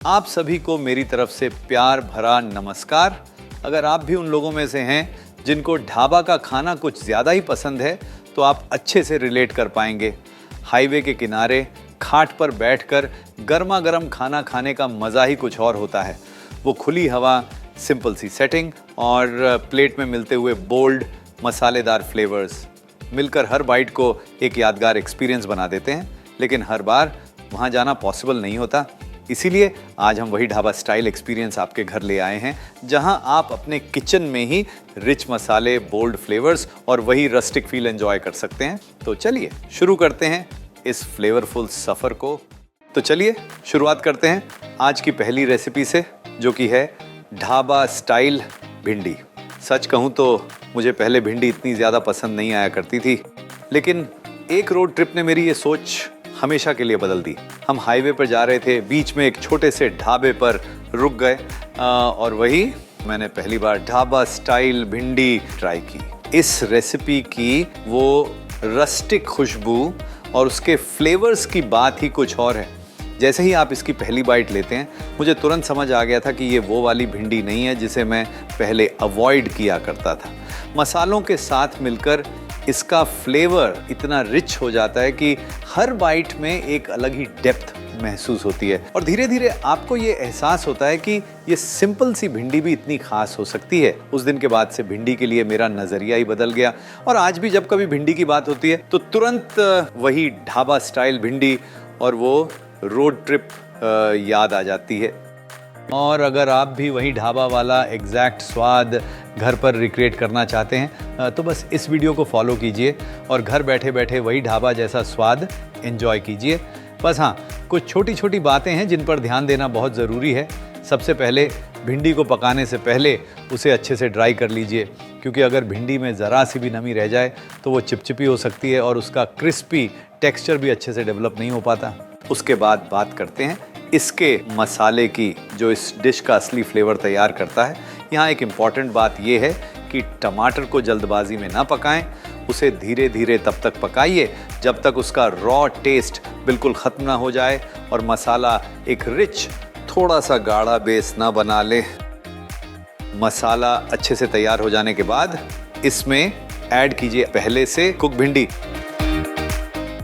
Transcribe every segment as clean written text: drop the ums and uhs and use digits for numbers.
आप सभी को मेरी तरफ से प्यार भरा नमस्कार। अगर आप भी उन लोगों में से हैं जिनको ढाबा का खाना कुछ ज़्यादा ही पसंद है तो आप अच्छे से रिलेट कर पाएंगे। हाईवे के किनारे खाट पर बैठकर गर्मा गर्म खाना खाने का मज़ा ही कुछ और होता है। वो खुली हवा, सिंपल सी सेटिंग और प्लेट में मिलते हुए बोल्ड मसालेदार फ्लेवर्स मिलकर हर बाइट को एक यादगार एक्सपीरियंस बना देते हैं। लेकिन हर बार वहाँ जाना पॉसिबल नहीं होता, इसीलिए आज हम वही ढाबा स्टाइल एक्सपीरियंस आपके घर ले आए हैं, जहां आप अपने किचन में ही रिच मसाले, बोल्ड फ्लेवर्स और वही रस्टिक फील एंजॉय कर सकते हैं। तो चलिए शुरू करते हैं इस फ्लेवरफुल सफ़र को। तो चलिए शुरुआत करते हैं आज की पहली रेसिपी से, जो कि है ढाबा स्टाइल भिंडी। सच कहूँ तो मुझे पहले भिंडी इतनी ज़्यादा पसंद नहीं आया करती थी, लेकिन एक रोड ट्रिप ने मेरी ये सोच हमेशा के लिए बदल दी। हम हाईवे पर जा रहे थे, बीच में एक छोटे से ढाबे पर रुक गए और वही मैंने पहली बार ढाबा स्टाइल भिंडी ट्राई की। इस रेसिपी की वो रस्टिक खुशबू और उसके फ्लेवर्स की बात ही कुछ और है। जैसे ही आप इसकी पहली बाइट लेते हैं, मुझे तुरंत समझ आ गया था कि ये वो वाली भिंडी नहीं है जिसे मैं पहले अवॉइड किया करता था। मसालों के साथ मिलकर इसका फ्लेवर इतना रिच हो जाता है कि हर बाइट में एक अलग ही डेप्थ महसूस होती है और धीरे धीरे आपको ये एहसास होता है कि ये सिंपल सी भिंडी भी इतनी खास हो सकती है। उस दिन के बाद से भिंडी के लिए मेरा नज़रिया ही बदल गया और आज भी जब कभी भिंडी की बात होती है तो तुरंत वही ढाबा स्टाइल भिंडी और वो रोड ट्रिप याद आ जाती है। और अगर आप भी वही ढाबा वाला एग्जैक्ट स्वाद घर पर रिक्रिएट करना चाहते हैं तो बस इस वीडियो को फॉलो कीजिए और घर बैठे बैठे वही ढाबा जैसा स्वाद एंजॉय कीजिए। बस हाँ, कुछ छोटी छोटी बातें हैं जिन पर ध्यान देना बहुत ज़रूरी है। सबसे पहले भिंडी को पकाने से पहले उसे अच्छे से ड्राई कर लीजिए, क्योंकि अगर भिंडी में ज़रा सी भी नमी रह जाए तो वो चिपचिपी हो सकती है और उसका क्रिस्पी टेक्सचर भी अच्छे से डेवलप नहीं हो पाता। उसके बाद बात करते हैं इसके मसाले की, जो इस डिश का असली फ्लेवर तैयार करता है। यहाँ एक इम्पॉर्टेंट बात यह है कि टमाटर को जल्दबाजी में ना पकाएं, उसे धीरे धीरे तब तक पकाइए जब तक उसका रॉ टेस्ट बिल्कुल ख़त्म ना हो जाए और मसाला एक रिच, थोड़ा सा गाढ़ा बेस ना बना ले। मसाला अच्छे से तैयार हो जाने के बाद इसमें ऐड कीजिए पहले से कुक भिंडी,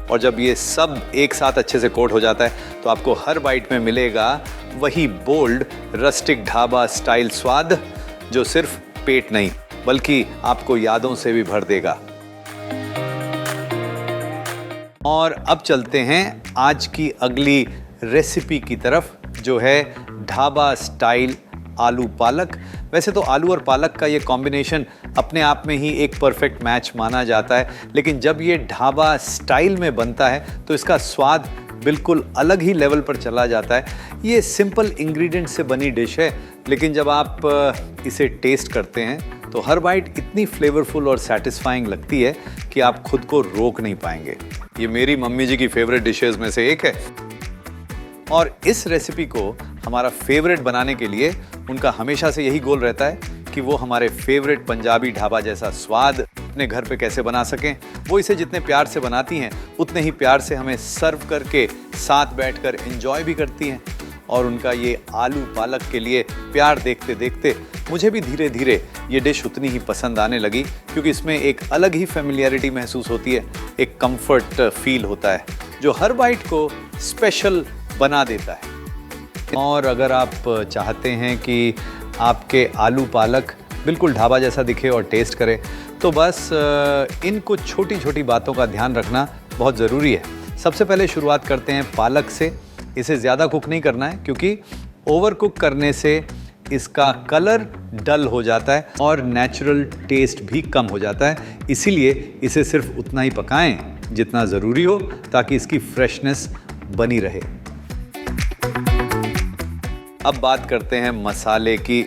और जब ये सब एक साथ अच्छे से कोट हो जाता है तो आपको हर बाइट में मिलेगा वही बोल्ड रस्टिक ढाबा स्टाइल स्वाद, जो सिर्फ पेट नहीं बल्कि आपको यादों से भी भर देगा। और अब चलते हैं आज की अगली रेसिपी की तरफ, जो है ढाबा स्टाइल आलू पालक। वैसे तो आलू और पालक का ये कॉम्बिनेशन अपने आप में ही एक परफेक्ट मैच माना जाता है, लेकिन जब ये ढाबा स्टाइल में बनता है तो इसका स्वाद बिल्कुल अलग ही लेवल पर चला जाता है। ये सिंपल इंग्रेडिएंट से बनी डिश है, लेकिन जब आप इसे टेस्ट करते हैं तो हर बाइट इतनी फ्लेवरफुल और सेटिस्फाइंग लगती है कि आप खुद को रोक नहीं पाएंगे। ये मेरी मम्मी जी की फेवरेट डिशेस में से एक है और इस रेसिपी को हमारा फेवरेट बनाने के लिए उनका हमेशा से यही गोल रहता है कि वो हमारे फेवरेट पंजाबी ढाबा जैसा स्वाद अपने घर पे कैसे बना सकें। वो इसे जितने प्यार से बनाती हैं उतने ही प्यार से हमें सर्व करके साथ बैठकर एंजॉय भी करती हैं। और उनका ये आलू पालक के लिए प्यार देखते देखते मुझे भी धीरे धीरे ये डिश उतनी ही पसंद आने लगी, क्योंकि इसमें एक अलग ही फेमिलियरिटी महसूस होती है, एक कंफर्ट फील होता है जो हर बाइट को स्पेशल बना देता है। और अगर आप चाहते हैं कि आपके आलू पालक बिल्कुल ढाबा जैसा दिखे और टेस्ट करे, तो बस इन कुछ छोटी छोटी बातों का ध्यान रखना बहुत ज़रूरी है। सबसे पहले शुरुआत करते हैं पालक से। इसे ज़्यादा कुक नहीं करना है, क्योंकि ओवर कुक करने से इसका कलर डल हो जाता है और नेचुरल टेस्ट भी कम हो जाता है। इसीलिए इसे सिर्फ उतना ही पकाएं जितना ज़रूरी हो, ताकि इसकी फ्रेशनेस बनी रहे। अब बात करते हैं मसाले की।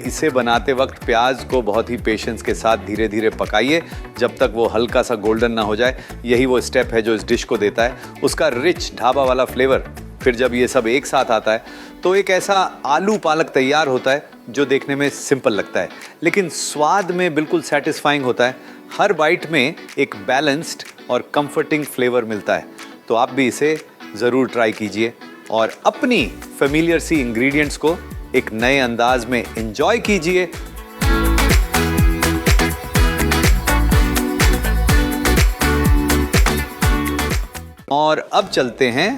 इसे बनाते वक्त प्याज को बहुत ही पेशेंस के साथ धीरे धीरे पकाइए जब तक वो हल्का सा गोल्डन ना हो जाए। यही वो स्टेप है जो इस डिश को देता है उसका रिच ढाबा वाला फ्लेवर। फिर जब ये सब एक साथ आता है तो एक ऐसा आलू पालक तैयार होता है जो देखने में सिंपल लगता है, लेकिन स्वाद में बिल्कुल सेटिस्फाइंग होता है। हर बाइट में एक बैलेंस्ड और कंफर्टिंग फ्लेवर मिलता है। तो आप भी इसे ज़रूर ट्राई कीजिए। और अपनी फेमिलियर सी इंग्रेडिएंट्स को एक नए अंदाज में एंजॉय कीजिए। और अब चलते हैं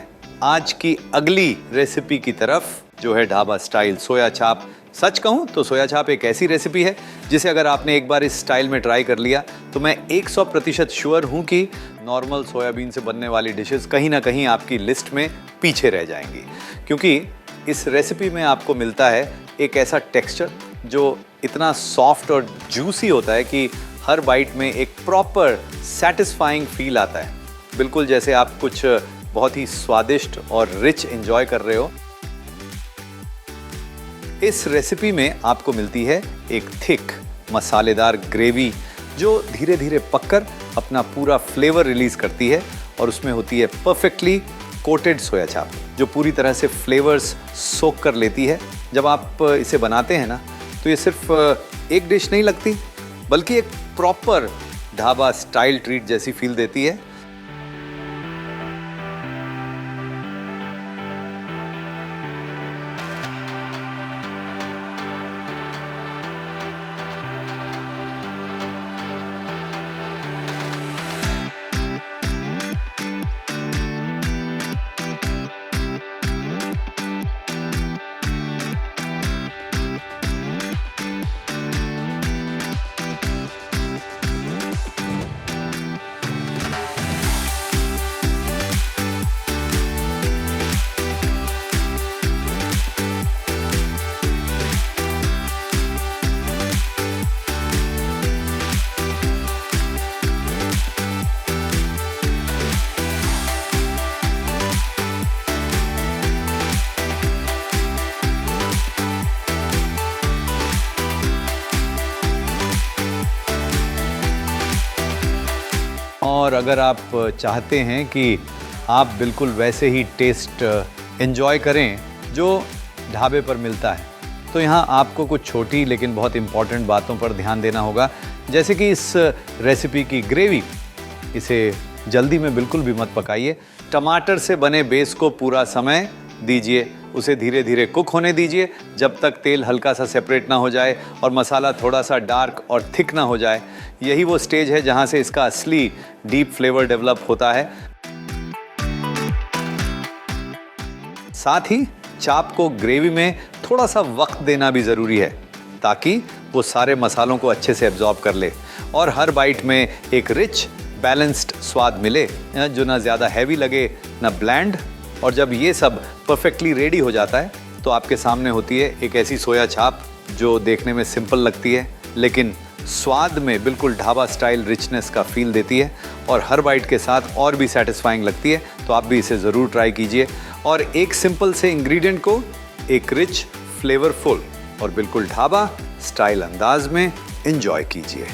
आज की अगली रेसिपी की तरफ, जो है ढाबा स्टाइल सोया चाप। सच कहूं तो सोया चाप एक ऐसी रेसिपी है जिसे अगर आपने एक बार इस स्टाइल में ट्राई कर लिया तो मैं 100% श्योर हूं कि नॉर्मल सोयाबीन से बनने वाली डिशेस कहीं ना कहीं आपकी लिस्ट में पीछे रह जाएंगी, क्योंकि इस रेसिपी में आपको मिलता है एक ऐसा टेक्सचर जो इतना सॉफ्ट और जूसी होता है कि हर बाइट में एक प्रॉपर सैटिस्फाइंग फील आता है, बिल्कुल जैसे आप कुछ बहुत ही स्वादिष्ट और रिच एंजॉय कर रहे हो। इस रेसिपी में आपको मिलती है एक थिक मसालेदार ग्रेवी जो धीरे धीरे पककर अपना पूरा फ्लेवर रिलीज करती है, और उसमें होती है परफेक्टली कोटेड सोया चाप जो पूरी तरह से फ्लेवर्स सोक कर लेती है। जब आप इसे बनाते हैं ना तो ये सिर्फ एक डिश नहीं लगती, बल्कि एक प्रॉपर ढाबा स्टाइल ट्रीट जैसी फील देती है। और अगर आप चाहते हैं कि आप बिल्कुल वैसे ही टेस्ट एंजॉय करें जो ढाबे पर मिलता है, तो यहाँ आपको कुछ छोटी लेकिन बहुत इम्पॉर्टेंट बातों पर ध्यान देना होगा। जैसे कि इस रेसिपी की ग्रेवी, इसे जल्दी में बिल्कुल भी मत पकाइए। टमाटर से बने बेस को पूरा समय दीजिए, उसे धीरे धीरे कुक होने दीजिए जब तक तेल हल्का सा सेपरेट ना हो जाए और मसाला थोड़ा सा डार्क और थिक ना हो जाए। यही वो स्टेज है जहां से इसका असली डीप फ्लेवर डेवलप होता है। साथ ही चाप को ग्रेवी में थोड़ा सा वक्त देना भी ज़रूरी है ताकि वो सारे मसालों को अच्छे से एब्जॉर्ब कर ले और हर बाइट में एक रिच बैलेंस्ड स्वाद मिले, जो ना ज़्यादा हैवी लगे ना ब्लैंड। और जब ये सब परफेक्टली रेडी हो जाता है तो आपके सामने होती है एक ऐसी सोया चाप जो देखने में सिंपल लगती है लेकिन स्वाद में बिल्कुल ढाबा स्टाइल रिचनेस का फील देती है और हर बाइट के साथ और भी सेटिस्फाइंग लगती है। तो आप भी इसे ज़रूर ट्राई कीजिए और एक सिंपल से इंग्रेडिएंट को एक रिच, फ्लेवरफुल और बिल्कुल ढाबा स्टाइल अंदाज में एंजॉय कीजिए।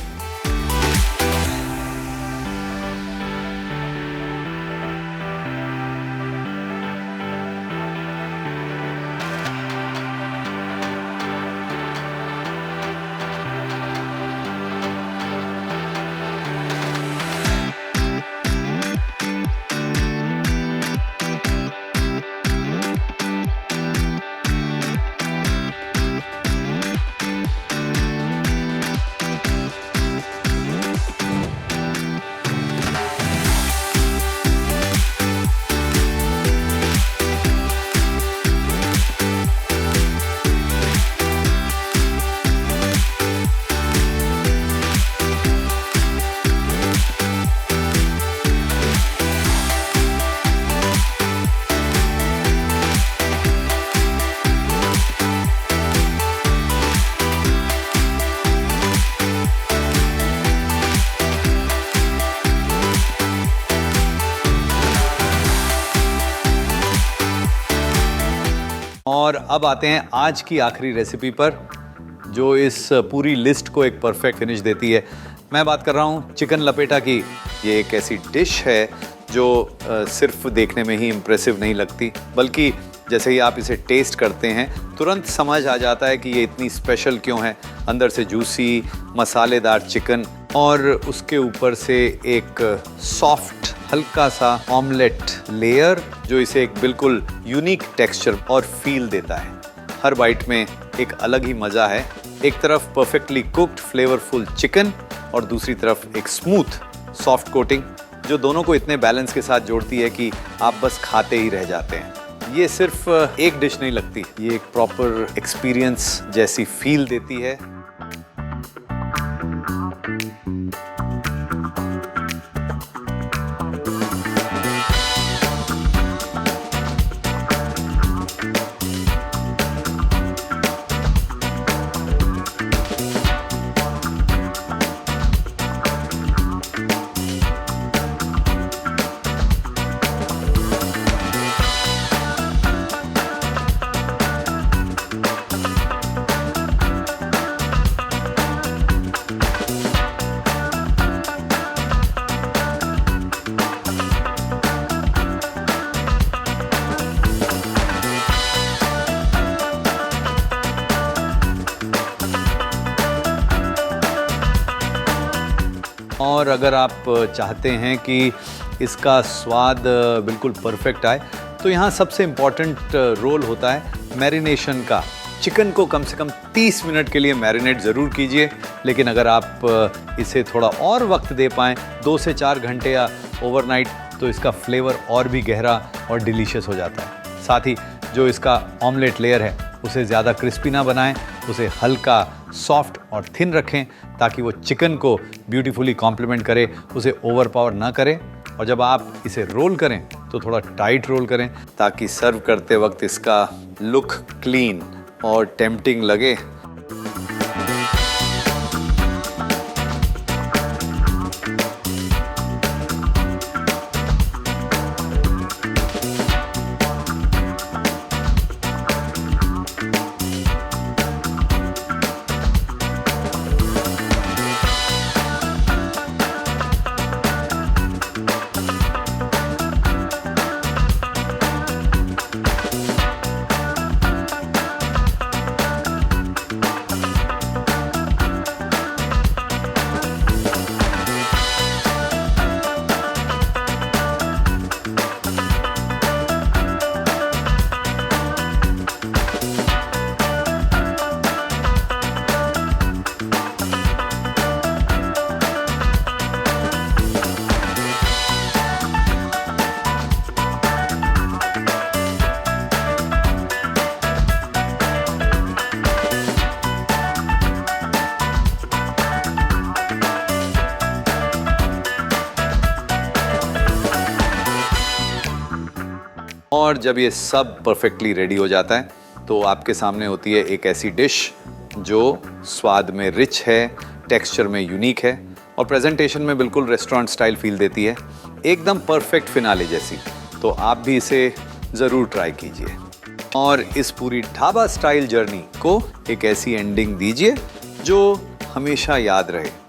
और अब आते हैं आज की आखिरी रेसिपी पर जो इस पूरी लिस्ट को एक परफेक्ट फिनिश देती है। मैं बात कर रहा हूँ चिकन लपेटा की। ये एक ऐसी डिश है जो सिर्फ देखने में ही इम्प्रेसिव नहीं लगती, बल्कि जैसे ही आप इसे टेस्ट करते हैं तुरंत समझ आ जाता है कि ये इतनी स्पेशल क्यों है। अंदर से जूसी मसालेदार चिकन, और उसके ऊपर से एक सॉफ्ट हल्का सा ऑमलेट लेयर जो इसे एक बिल्कुल यूनिक टेक्सचर और फील देता है। हर बाइट में एक अलग ही मज़ा है। एक तरफ परफेक्टली कुक्ड फ्लेवरफुल चिकन और दूसरी तरफ एक स्मूथ सॉफ्ट कोटिंग जो दोनों को इतने बैलेंस के साथ जोड़ती है कि आप बस खाते ही रह जाते हैं। ये सिर्फ एक डिश नहीं लगती, ये एक प्रॉपर एक्सपीरियंस जैसी फील देती है। और अगर आप चाहते हैं कि इसका स्वाद बिल्कुल परफेक्ट आए तो यहाँ सबसे इम्पॉर्टेंट रोल होता है मैरिनेशन का। चिकन को कम से कम 30 मिनट के लिए मैरिनेट ज़रूर कीजिए, लेकिन अगर आप इसे थोड़ा और वक्त दे पाएँ 2 से 4 घंटे या ओवरनाइट, तो इसका फ्लेवर और भी गहरा और डिलीशियस हो जाता है। साथ ही जो इसका ऑमलेट लेयर है उसे ज़्यादा क्रिस्पी ना बनाएं, उसे हल्का सॉफ्ट और थिन रखें ताकि वो चिकन को ब्यूटीफुली कॉम्प्लीमेंट करे, उसे ओवरपावर ना करे। और जब आप इसे रोल करें तो थोड़ा टाइट रोल करें ताकि सर्व करते वक्त इसका लुक क्लीन और टेम्पटिंग लगे। और जब ये सब परफेक्टली रेडी हो जाता है तो आपके सामने होती है एक ऐसी डिश जो स्वाद में रिच है, टेक्सचर में यूनिक है और प्रेजेंटेशन में बिल्कुल रेस्टोरेंट स्टाइल फील देती है, एकदम परफेक्ट फिनाले जैसी। तो आप भी इसे ज़रूर ट्राई कीजिए और इस पूरी ढाबा स्टाइल जर्नी को एक ऐसी एंडिंग दीजिए जो हमेशा याद रहे।